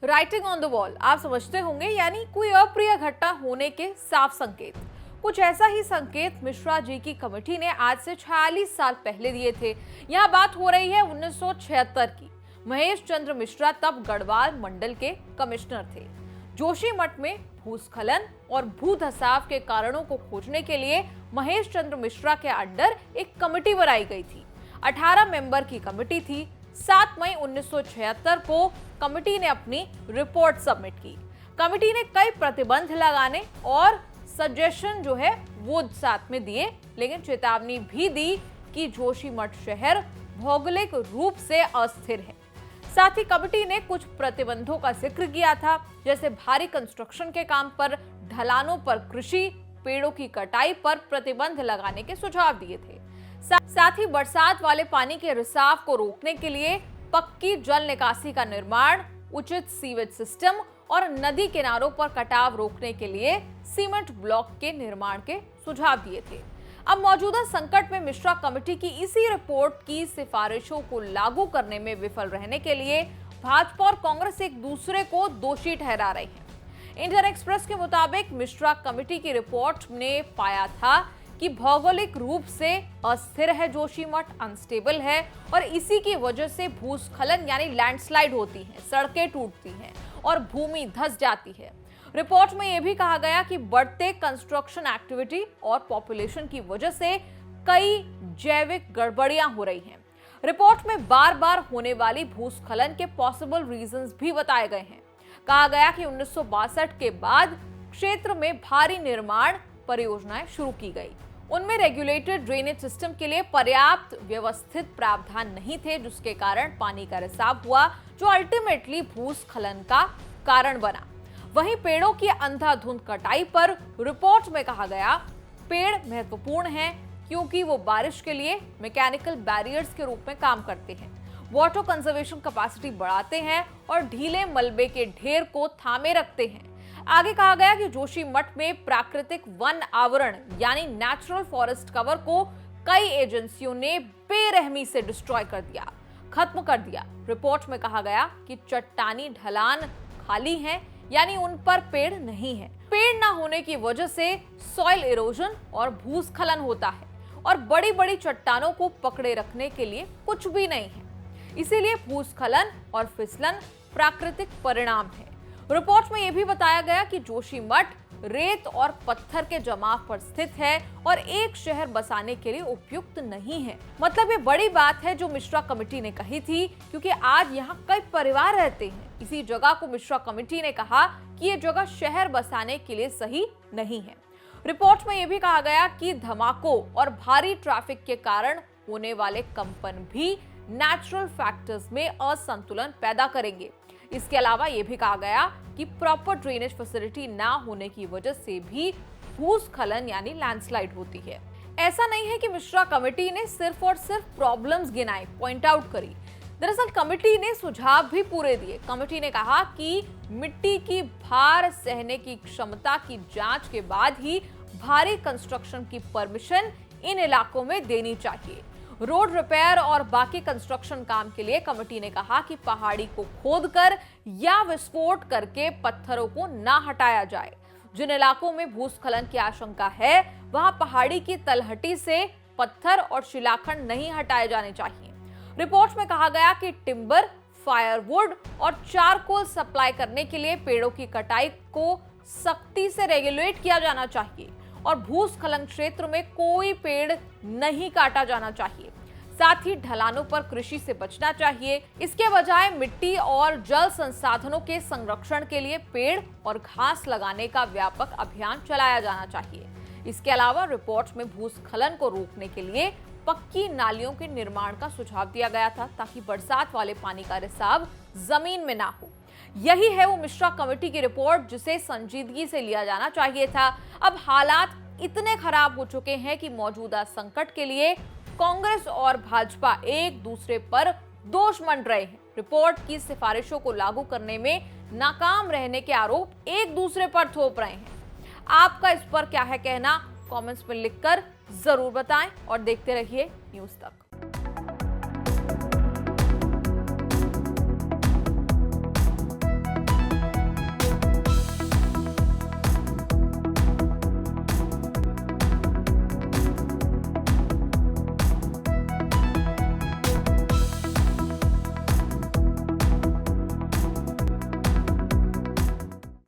Writing on the wall आप समझते होंगे, यानी कोई अप्रिय घटना होने के साफ संकेत। कुछ ऐसा ही संकेत मिश्रा जी की कमेटी ने आज से 46 साल पहले दिए थे। यहाँ बात हो रही है 1976 की। महेश चंद्र मिश्रा तब गढ़वाल मंडल के कमिश्नर थे। जोशीमठ में भूस्खलन और भू धसाव के कारणों को खोजने के लिए महेश चंद्र मिश्रा के अंडर एक कमेटी बनाई गई थी। 18 मेंबर की कमेटी थी। 7 मई 1976 को कमेटी ने अपनी रिपोर्ट सबमिट की। कमेटी ने कई प्रतिबंध लगाने और सजेशन जो है वो साथ में दिए, लेकिन चेतावनी भी दी कि जोशीमठ शहर भौगोलिक रूप से अस्थिर है। साथ ही कमेटी ने कुछ प्रतिबंधों का जिक्र किया था, जैसे भारी कंस्ट्रक्शन के काम पर, ढलानों पर कृषि, पेड़ों की कटाई पर प्रतिबंध लगाने के सुझाव दिए थे। साथ ही बरसात वाले पानी के रिसाव को रोकने के लिए पक्की जल निकासी का निर्माण, उचित सीवेज सिस्टम और नदी किनारों पर कटाव रोकने के लिए सीमेंट ब्लॉक के निर्माण के सुझाव दिए थे। अब मौजूदा संकट में मिश्रा कमेटी की इसी रिपोर्ट की सिफारिशों को लागू करने में विफल रहने के लिए भाजपा और कांग्रेस एक दूसरे को दोषी ठहरा रहे हैं। इंडियन एक्सप्रेस के मुताबिक मिश्रा कमेटी की रिपोर्ट ने पाया था कि भौगोलिक रूप से अस्थिर है जोशीमठ, अनस्टेबल है और इसी की वजह से भूस्खलन यानी लैंडस्लाइड होती है, सड़कें टूटती हैं और भूमि धंस जाती है। रिपोर्ट में यह भी कहा गया कि बढ़ते कंस्ट्रक्शन एक्टिविटी और पॉपुलेशन की वजह से कई जैविक गड़बड़ियां हो रही हैं। रिपोर्ट में बार बार होने वाली भूस्खलन के पॉसिबल रीजंस भी बताए गए हैं। कहा गया कि 1962 के बाद क्षेत्र में भारी निर्माण परियोजनाएं शुरू की गई। उनमें रेगुलेटेड ड्रेनेज सिस्टम के लिए पर्याप्त व्यवस्थित प्रावधान नहीं थे, जिसके कारण पानी का रिसाव हुआ, जो अल्टीमेटली भूस्खलन का कारण बना। वहीं पेड़ों की अंधाधुंध कटाई पर रिपोर्ट में कहा गया, पेड़ महत्वपूर्ण हैं क्योंकि वो बारिश के लिए मैकेनिकल बैरियर्स के रूप में काम करते हैं, वाटर कंजर्वेशन कैपेसिटी बढ़ाते हैं और ढीले मलबे के ढेर को थामे रखते हैं। आगे कहा गया कि जोशीमठ में प्राकृतिक वन आवरण यानी नेचुरल फॉरेस्ट कवर को कई एजेंसियों ने बेरहमी से डिस्ट्रॉय कर दिया, खत्म कर दिया। रिपोर्ट में कहा गया कि चट्टानी ढलान खाली हैं, यानी उन पर पेड़ नहीं है। पेड़ ना होने की वजह से सॉइल इरोजन और भूस्खलन होता है और बड़ी बड़ी चट्टानों को पकड़े रखने के लिए कुछ भी नहीं है। इसीलिए भूस्खलन और फिसलन प्राकृतिक परिणाम है। रिपोर्ट में यह भी बताया गया कि जोशीमठ रेत और पत्थर के जमाव पर स्थित है और एक शहर बसाने के लिए उपयुक्त नहीं है। मतलब ये बड़ी बात है जो मिश्रा कमेटी ने कही थी, क्योंकि आज यहाँ कई परिवार रहते हैं। इसी जगह को मिश्रा कमेटी ने कहा कि ये जगह शहर बसाने के लिए सही नहीं है। रिपोर्ट में यह भी कहा गया कि धमाकों और भारी ट्रैफिक के कारण होने वाले कंपन भी नेचुरल फैक्टर्स में असंतुलन पैदा करेंगे। इसके अलावा यह भी कहा गया कि प्रॉपर ड्रेनेज फैसिलिटी ना होने की वजह से भी भूस्खलन यानी लैंडस्लाइड होती है। ऐसा नहीं है कि मिश्रा कमेटी ने सिर्फ और सिर्फ प्रॉब्लम्स गिनाए, पॉइंट आउट करी। दरअसल कमेटी ने सुझाव भी पूरे दिए। कमेटी ने कहा कि मिट्टी की भार सहने की क्षमता की जांच के बाद ही भारी कंस्ट्रक्शन की परमिशन इन इलाकों में देनी चाहिए। रोड रिपेयर और बाकी कंस्ट्रक्शन काम के लिए कमेटी ने कहा कि पहाड़ी को खोदकर या विस्फोट करके पत्थरों को ना हटाया जाए। जिन इलाकों में भूस्खलन की आशंका है, वहां पहाड़ी की तलहटी से पत्थर और शिलाखंड नहीं हटाए जाने चाहिए। रिपोर्ट में कहा गया कि टिम्बर, फायरवुड और चारकोल सप्लाई करने के लिए पेड़ों की कटाई को सख्ती से रेगुलेट किया जाना चाहिए और भूस्खलन क्षेत्र में कोई पेड़ नहीं काटा जाना चाहिए। साथ ही ढलानों पर कृषि से बचना चाहिए। इसके बजाय मिट्टी और जल संसाधनों के संरक्षण के लिए पेड़ और घास लगाने का व्यापक अभियान चलाया जाना चाहिए। इसके अलावा रिपोर्ट में भूस्खलन को रोकने के लिए पक्की नालियों के निर्माण का सुझाव दिया गया था, ताकि बरसात वाले पानी का रिसाव जमीन में ना हो। यही है वो मिश्रा कमेटी की रिपोर्ट जिसे संजीदगी से लिया जाना चाहिए था। अब हालात इतने खराब हो चुके हैं कि मौजूदा संकट के लिए कांग्रेस और भाजपा एक दूसरे पर दोष मंड रहे हैं। रिपोर्ट की सिफारिशों को लागू करने में नाकाम रहने के आरोप एक दूसरे पर थोप रहे हैं। आपका इस पर क्या है कहना, कमेंट्स में लिखकर जरूर बताएं और देखते रहिए न्यूज़ तक।